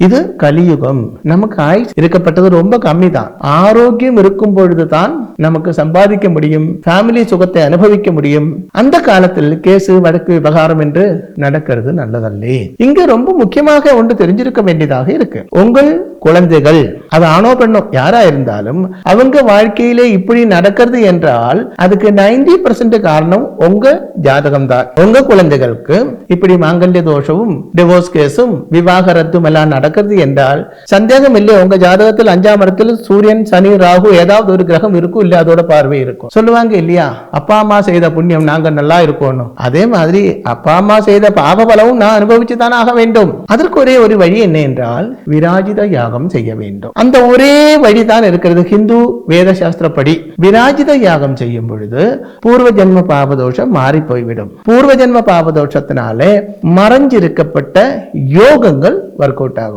இது கலியுகம். நமக்கு ஆயுள் இருக்கப்பட்டது ரொம்ப கம்மி தான். ஆரோக்கியம் இருக்கும் பொழுதுதான் நமக்கு சம்பாதிக்க முடியும், ஃபேமிலி சுகத்தை அனுபவிக்க முடியும். அந்த காலத்தில் கேசு வழக்கு விவகாரம் என்று நடக்கிறது நல்லதல்லே. இங்க ரொம்ப முக்கியமாக ஒன்று தெரிஞ்சிருக்க வேண்டியதாக இருக்கு. உங்கள் குழந்தைகள், அது ஆணோ பெண்ணோ யாரா இருந்தாலும், அவங்க வாழ்க்கையிலே இப்படி நடக்கிறது என்றால் அதுக்கு 90% காரணம் உங்க ஜாதகம் தான். உங்க குழந்தைகளுக்கு இப்படி மாங்கல்ய தோஷமும் டிவோர்ஸ் கேஸும் விவாகரத்தும் எல்லாம் நடக்கிறது என்றால் சந்தேகம் இல்லை, உங்க ஜாதகத்தில் 5ஆம் இடத்தில் சூரியன், சனி, ராகு ஏதாவது ஒரு கிரகம் இருக்கும், இல்ல அதோட பார்வை இருக்கும். சொல்லுவாங்க இல்லையா, அப்பா அம்மா செய்த புண்ணியம் நாங்க நல்லா இருக்கணும். அதே மாதிரி அப்பா அம்மா செய்த பாவ பலவும் நான் அனுபவிச்சுதான் ஆக வேண்டும். அதற்கு ஒரே ஒரு வழி என்ன என்றால் விராஜித யாகம் செய்ய வேண்டும். அந்த ஒரே வழிதான் இருக்கிறது. ஹிந்து வேத சாஸ்திரப்படி விராஜித யாகம் செய்யும் பொழுது பூர்வ ஜென்ம பாவதோஷம் மாறி போய்விடும். பூர்வ ஜென்ம பாவதோஷத்தினாலே மறைஞ்சிருக்கப்பட்ட யோகங்கள் ஒர்க் அவுட் ஆகும்.